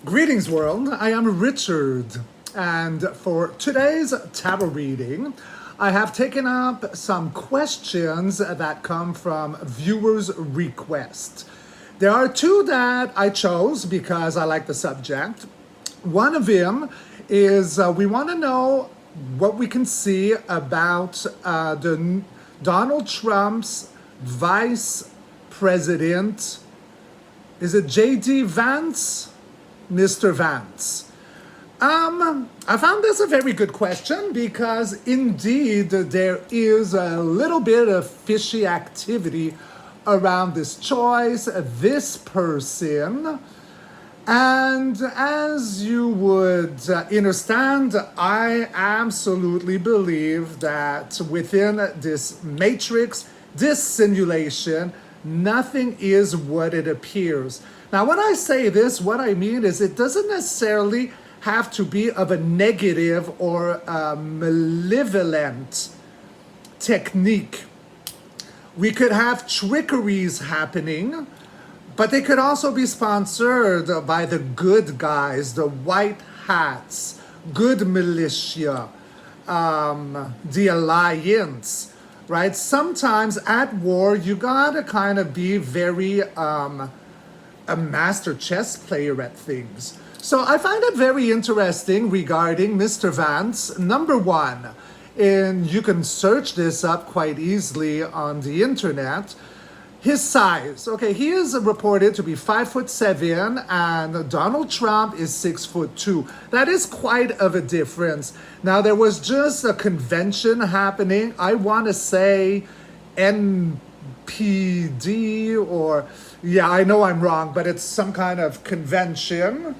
Greetings, world. I am Richard, and for today's tarot reading, I have taken up some questions that come from viewers' request. There are two that I chose because I like the subject. One of them is we want to know what we can see about Donald Trump's vice president. Is it J.D. Vance? Mr. Vance. I found this a very good question because indeed there is a little bit of fishy activity around this choice, this person. And as you would understand, I absolutely believe that within this matrix, this simulation, nothing is what it appears. Now, when I say this, what I mean is it doesn't necessarily have to be of a negative or a malevolent technique. We could have trickeries happening, but they could also be sponsored by the good guys, the white hats, good militia, the alliance, right? Sometimes at war, you gotta kind of be very a master chess player at things. So I find it very interesting regarding Mr. Vance. Number one, and you can search this up quite easily on the internet, his size. Okay, he is reported to be 5'7", and Donald Trump is 6'2". That is quite of a difference. Now, there was just a convention happening. I want to say NPD or, yeah, I know I'm wrong, but it's some kind of convention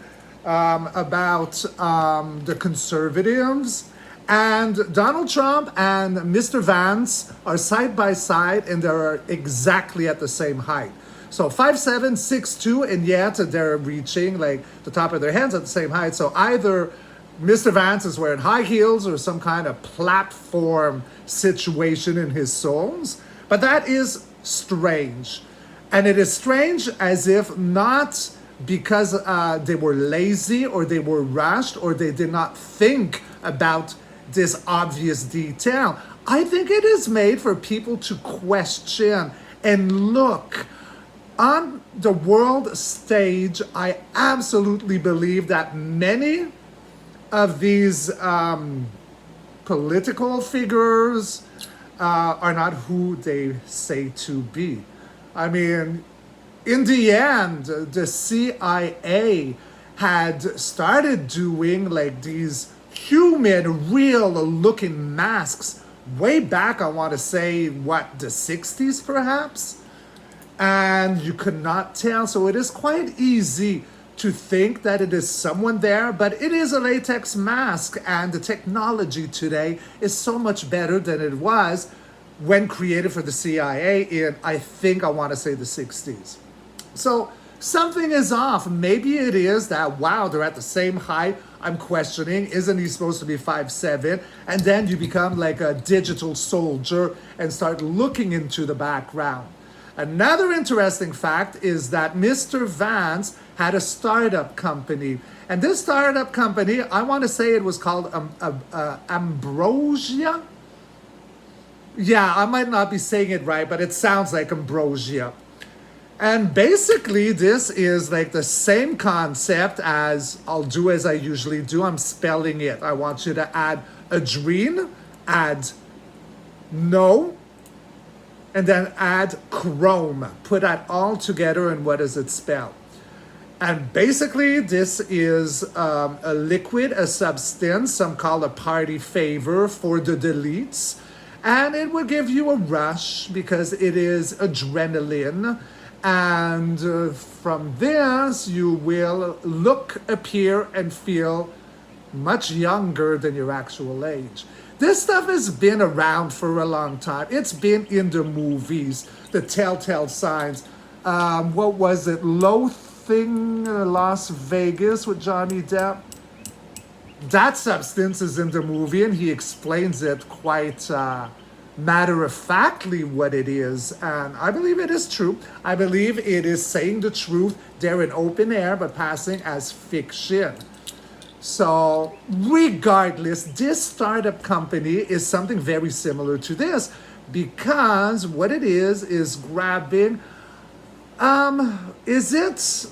about the conservatives. And Donald Trump and Mr. Vance are side by side, and they're exactly at the same height. So 5'7", 6'2", and yet they're reaching like the top of their heads at the same height. So either Mr. Vance is wearing high heels or some kind of platform situation in his soles. But that is strange. And it is strange as if not because they were lazy or they were rushed or they did not think about this obvious detail. I think it is made for people to question and look. On the world stage, I absolutely believe that many of these political figures are not who they say to be. I mean, in the end, the CIA had started doing like these human, real looking masks way back, I want to say, what, the 60s perhaps? And you could not tell. So it is quite easy to think that it is someone there, but it is a latex mask, and the technology today is so much better than it was when created for the CIA in, I think, I want to say the 60s. So something is off. Maybe it is that, wow, they're at the same height. I'm questioning, isn't he supposed to be 5'7"? And then you become like a digital soldier and start looking into the background. Another interesting fact is that Mr. Vance had a startup company. And this startup company, I want to say it was called Ambrosia. Yeah, I might not be saying it right, but it sounds like Ambrosia. And basically, this is like the same concept as I'll do as I usually do. I'm spelling it. I want you to add adrene, add no, and then add chrome. Put that all together, and what does it spell? And basically, this is a liquid, a substance, some call a party favor for the deletes. And it will give you a rush because it is adrenaline. And from this, you will look, appear, and feel much younger than your actual age. This stuff has been around for a long time. It's been in the movies, the telltale signs. What was it? Loathing Las Vegas with Johnny Depp. That substance is in the movie, and he explains it quite matter-of-factly what it is, and I believe it is true. I believe it is saying the truth there in open air, but passing as fiction. So regardless, this startup company is something very similar to this, because what it is grabbing, is it,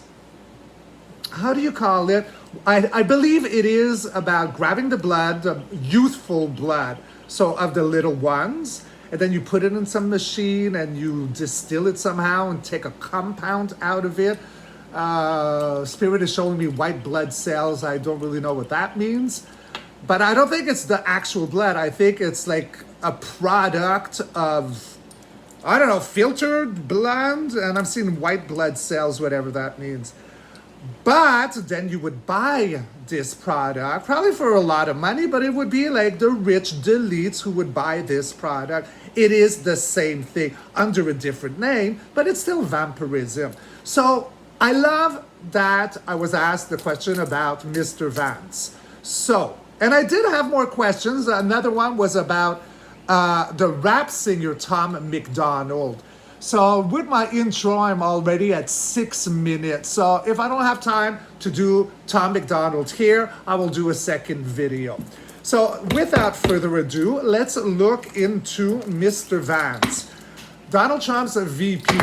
how do you call it? I believe it is about grabbing the blood, the youthful blood, so of the little ones, and then you put it in some machine and you distill it somehow and take a compound out of it. Spirit is showing me white blood cells. I don't really know what that means, but I don't think it's the actual blood. I think it's like a product of, I don't know, filtered blood, and I'm seeing white blood cells, whatever that means. But then you would buy this product, probably for a lot of money, but it would be like the rich elites who would buy this product. It is the same thing under a different name, but it's still vampirism. So I love that I was asked the question about Mr. Vance. So, and I did have more questions. Another one was about the rap singer Tom MacDonald. So with my intro, I'm already at 6 minutes. So if I don't have time to do Tom MacDonald here, I will do a second video. So without further ado, let's look into Mr. Vance. Donald Trump's a VP.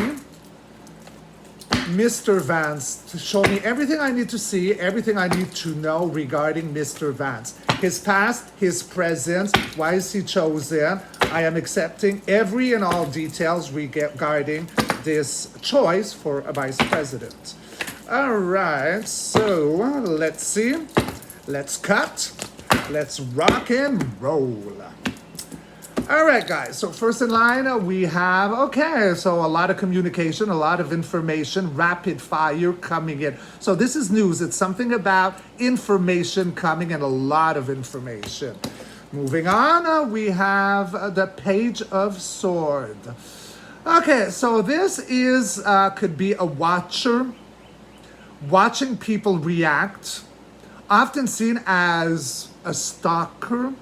Mr. Vance, to show me everything I need to see, everything I need to know regarding Mr. Vance. His past, his present, why is he chosen? I am accepting every and all details regarding this choice for a vice president. All right, so let's see. Let's cut. Let's rock and roll. All right, guys, so first in line, we have, okay, so a lot of communication, a lot of information, rapid fire coming in. So this is news. It's something about information coming and a lot of information. Moving on, we have the Page of Swords. Okay, so this is, could be a watcher, watching people react, often seen as a stalker,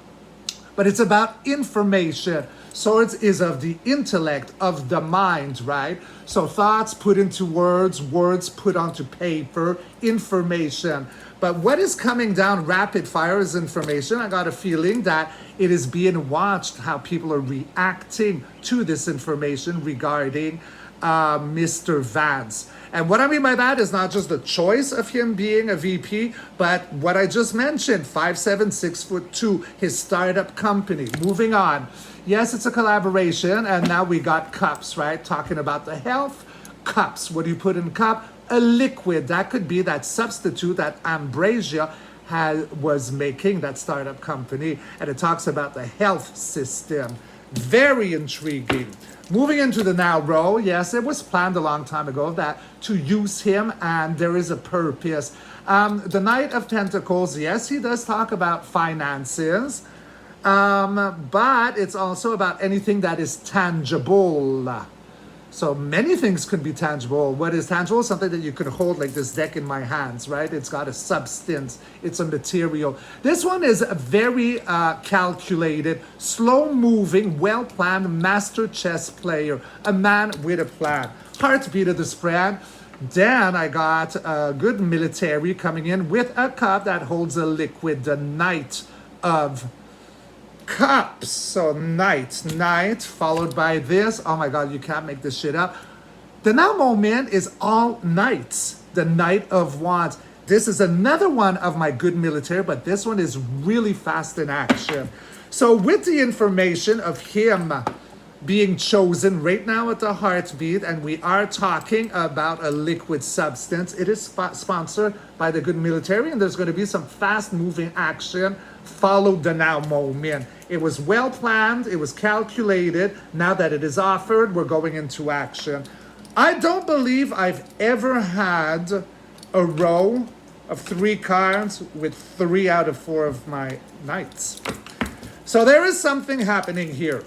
but it's about information. Swords is of the intellect, of the mind, right? So thoughts put into words, words put onto paper, information. But what is coming down rapid fire is information. I got a feeling that it is being watched, how people are reacting to this information regarding Mr. Vance. And what I mean by that is not just the choice of him being a VP, but what I just mentioned, 5'7", 6'2", his startup company. Moving on. Yes, it's a collaboration, and now we got cups, right? Talking about the health. Cups. What do you put in cup? A liquid. That could be that substitute that Ambrosia was making, that startup company. And it talks about the health system. Very intriguing. Moving into the now row, yes, it was planned a long time ago that to use him, and there is a purpose. The Knight of Pentacles, yes, he does talk about finances, but it's also about anything that is tangible. So many things could be tangible. What is tangible? Something that you could hold, like this deck in my hands, right? It's got a substance. It's a material. This one is a very calculated, slow-moving, well-planned master chess player. A man with a plan. Heartbeat of the spread. Then I got a good military coming in with a cup that holds a liquid. The Knight of Cups. So knight, followed by this. Oh my God, you can't make this shit up. The now moment is all knights. The Knight of Wands. This is another one of my good military, but this one is really fast in action. So with the information of him being chosen right now at the heartbeat, and we are talking about a liquid substance. It is sponsored by the good military, and there's going to be some fast moving action. Follow the now moment. It was well planned. It was calculated. Now that it is offered, we're going into action. I don't believe I've ever had a row of 3 cards with 3 out of 4 of my knights. So there is something happening here.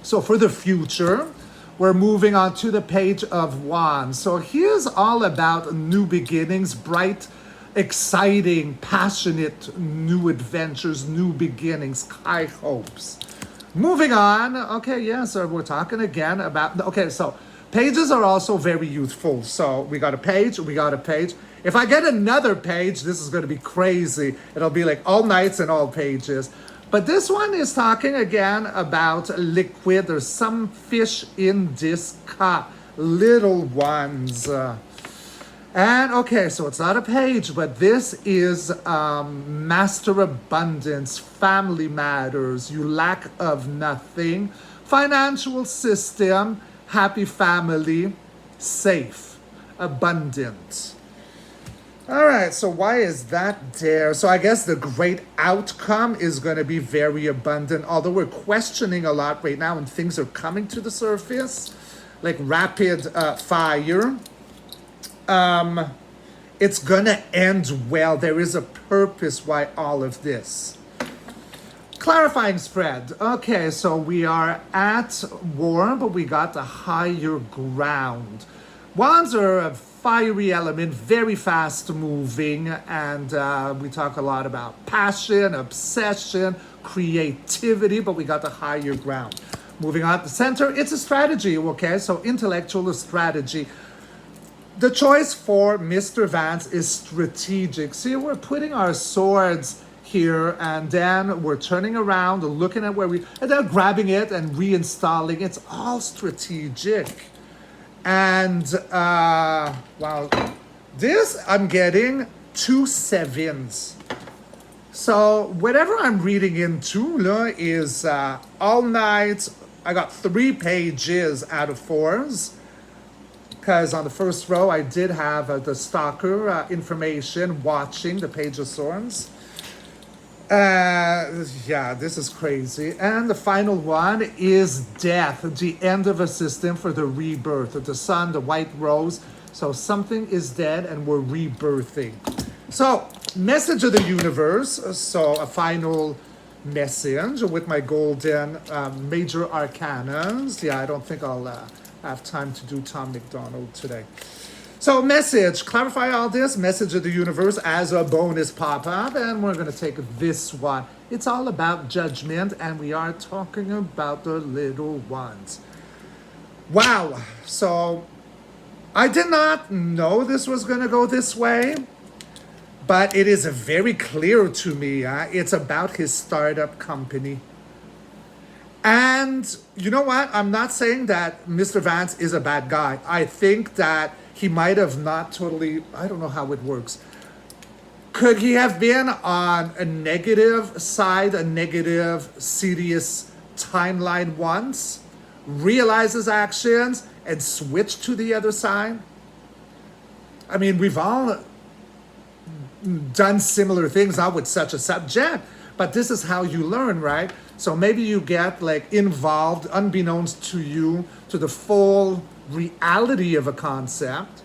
So for the future, we're moving on to the Page of Wands. So here's all about new beginnings, bright, exciting, passionate, new adventures, new beginnings, high hopes. Moving on. Okay, yeah, so we're talking again about. Okay, so pages are also very youthful. So we got a page, we got a page. If I get another page, this is going to be crazy. It'll be like all nights and all pages. But this one is talking again about liquid. There's some fish in this cup, little ones. And okay, so it's not a page, but this is Master Abundance, Family Matters, You Lack of Nothing, Financial System, Happy Family, Safe, Abundant. All right, so why is that there? So I guess the great outcome is going to be very abundant, although we're questioning a lot right now and things are coming to the surface, like rapid fire. It's gonna end well. There is a purpose why all of this. Clarifying spread. Okay, so we are at war, but we got the higher ground. Wands are a fiery element, very fast moving, and we talk a lot about passion, obsession, creativity, but we got the higher ground. Moving on to the center, it's a strategy, okay? So intellectual strategy. The choice for Mr. Vance is strategic. See, we're putting our swords here and then we're turning around, looking at where and then grabbing it and reinstalling. It's all strategic. And, wow, this I'm getting 2 sevens. So whatever I'm reading into is all night. I got 3 pages out of 4s. Because on the first row, I did have the stalker information watching the Page of Swords. Yeah, this is crazy. And the final one is death, the end of a system for the rebirth of the sun, the white rose. So something is dead and we're rebirthing. So, message of the universe. So a final message with my golden major arcanas. Yeah, I don't think I'll have time to do Tom McDonald today. So message, clarify all this, message of the universe as a bonus pop-up, and we're going to take this one. It's all about judgment, and we are talking about the little ones. Wow, so I did not know this was going to go this way, but it is very clear to me. It's about his startup company. And you know what? I'm not saying that Mr. Vance is a bad guy. I think that he might have not totally, I don't know how it works. Could he have been on a negative side, a negative, serious timeline once, realize his actions, and switch to the other side? I mean, we've all done similar things, not with such a subject, but this is how you learn, right? So maybe you get like involved, unbeknownst to you, to the full reality of a concept.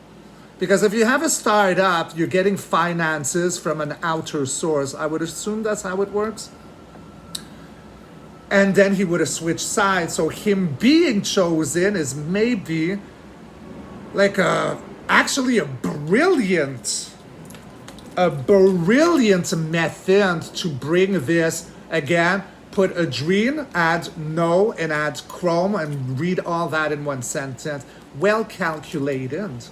Because if you have a startup, you're getting finances from an outer source. I would assume that's how it works. And then he would have switched sides. So him being chosen is maybe like actually a brilliant method to bring this again. Put Adrien, add no, and add Chrome, and read all that in one sentence. Well calculated.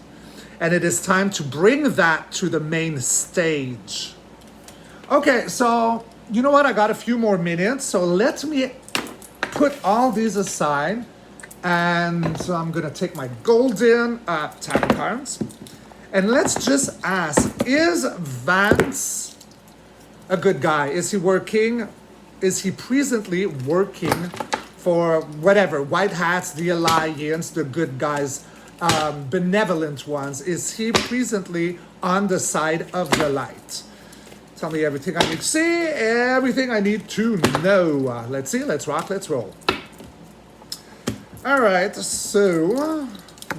And it is time to bring that to the main stage. Okay, so you know what? I got a few more minutes. So let me put all these aside. And so I'm going to take my golden tarot cards. And let's just ask, is Vance a good guy? Is he working? Is he presently working for whatever, white hats, the alliance, the good guys, benevolent ones? Is he presently on the side of the light? Tell me everything I need to see, everything I need to know. Let's see, let's rock, let's roll. All right, so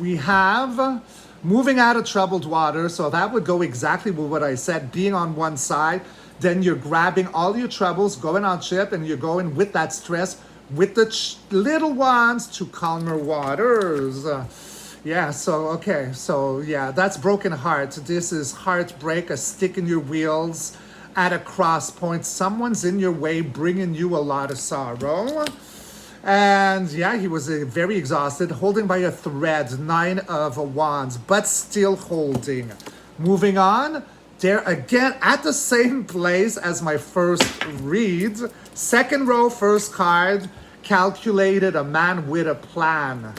we have moving out of troubled water. So that would go exactly with what I said, being on one side. Then you're grabbing all your troubles, going on ship, and you're going with that stress, with the little ones to calmer waters. Yeah, so, okay. So, yeah, that's broken heart. This is heartbreak, a stick in your wheels at a cross point. Someone's in your way, bringing you a lot of sorrow. And yeah, he was very exhausted, holding by a thread, 9 of Wands, but still holding. Moving on, there again at the same place as my first read. Second row, first card, calculated, a man with a plan.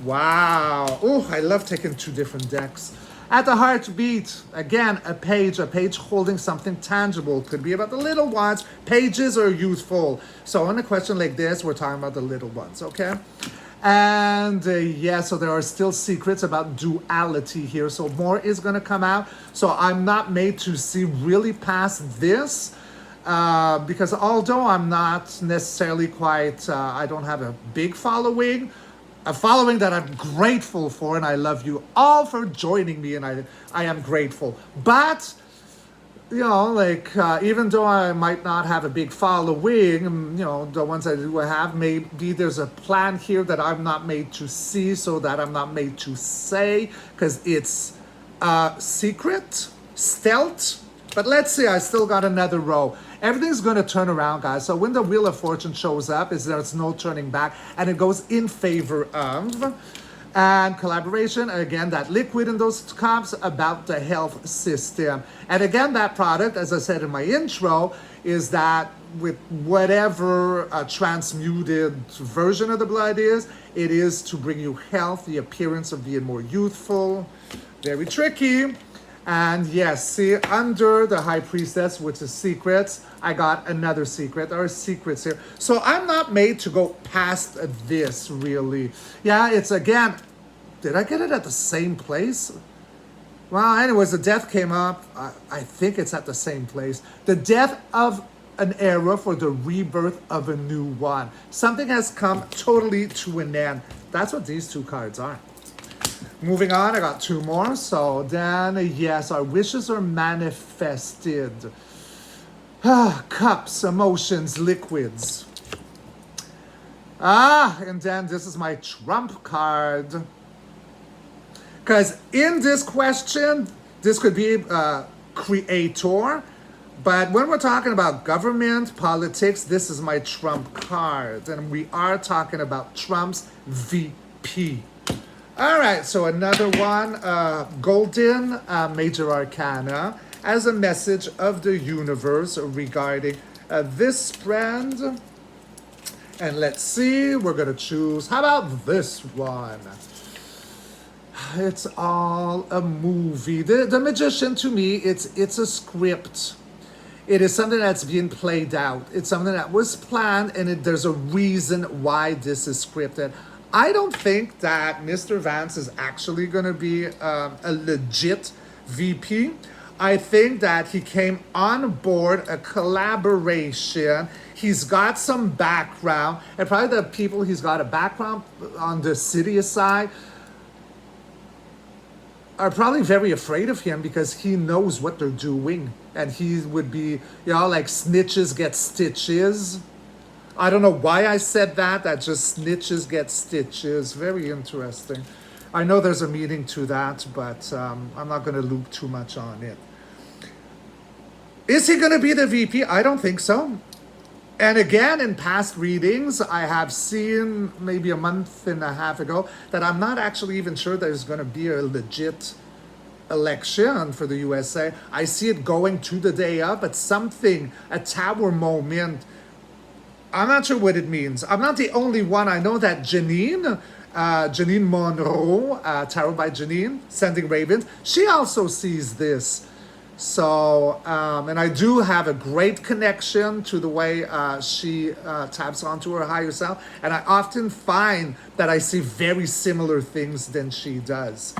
Wow. Oh, I love taking 2 different decks. At the heartbeat, again, a page holding something tangible. Could be about the little ones. Pages are useful. So on a question like this, we're talking about the little ones, okay? And yeah, so there are still secrets about duality here. So more is going to come out. So I'm not made to see really past this. Because although I'm not necessarily quite, I don't have a big following, a following that I'm grateful for, and I love you all for joining me, and I am grateful. But, you know, like, even though I might not have a big following, you know, the ones I do have, maybe there's a plan here that I'm not made to see, so that I'm not made to say, because it's secret, stealth. But let's see, I still got another row. Everything's going to turn around, guys. So when the Wheel of Fortune shows up, there's no turning back, and it goes in favor of. And collaboration, again, that liquid in those cups about the health system. And again, that product, as I said in my intro, is that with whatever transmuted version of the blood is, it is to bring you health, the appearance of being more youthful. Very tricky. And yes, see, under the High Priestess, which is secrets, I got another secret. There are secrets here. So I'm not made to go past this, really. Yeah, it's again, did I get it at the same place? Well, anyways, the death came up. I think it's at the same place. The death of an era for the rebirth of a new one. Something has come totally to an end. That's what these 2 cards are. Moving on, I got 2 more. So then, yes, our wishes are manifested. Cups, emotions, liquids. And then this is my trump card. Because in this question, this could be creator. But when we're talking about government, politics, this is my trump card. And we are talking about Trump's VP. All right, so another one, Golden Major Arcana, as a message of the universe regarding this brand. And let's see, we're going to choose, how about this one? It's all a movie. The Magician, to me, it's a script. It is something that's being played out. It's something that was planned, and there's a reason why this is scripted. I don't think that Mr. Vance is actually going to be a legit VP. I think that he came on board a collaboration. He's got some background, and probably the people he's got a background on the city side are probably very afraid of him because he knows what they're doing. And he would be, you know, like snitches get stitches. I don't know why I said that. That just snitches get stitches. Very interesting. I know there's a meaning to that, but I'm not going to loop too much on it. Is he going to be the VP? I don't think so. And again, in past readings, I have seen maybe a month and a half ago that I'm not actually even sure there's going to be a legit election for the USA. I see it going to the day of, but something, a tower moment. I'm not sure what it means. I'm not the only one. I know that Janine Monroe, Tarot by Janine, Sending Ravens, she also sees this. So, and I do have a great connection to the way she taps onto her higher self. And I often find that I see very similar things than she does.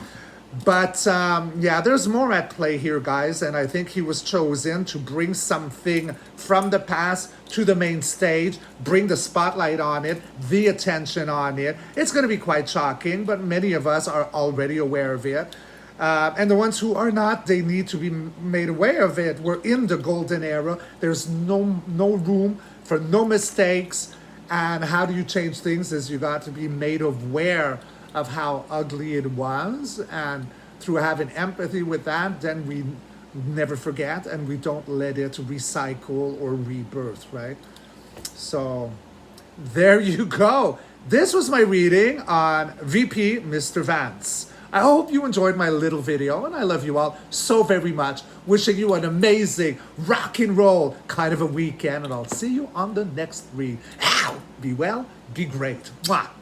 But yeah, there's more at play here, guys. And I think he was chosen to bring something from the past to the main stage, bring the spotlight on it, the attention on it. It's going to be quite shocking, but many of us are already aware of it. And the ones who are not, they need to be made aware of it. We're in the golden era. There's no room for no mistakes. And how do you change things is you got to be made aware of how ugly it was. And through having empathy with that, then we never forget and we don't let it recycle or rebirth, right? So There you go. This was my reading on VP Mr. Vance. I hope you enjoyed my little video, and I love you all so very much. Wishing you an amazing rock and roll kind of a weekend, and I'll see you on the next read. Ow! Be well, be great. Mwah!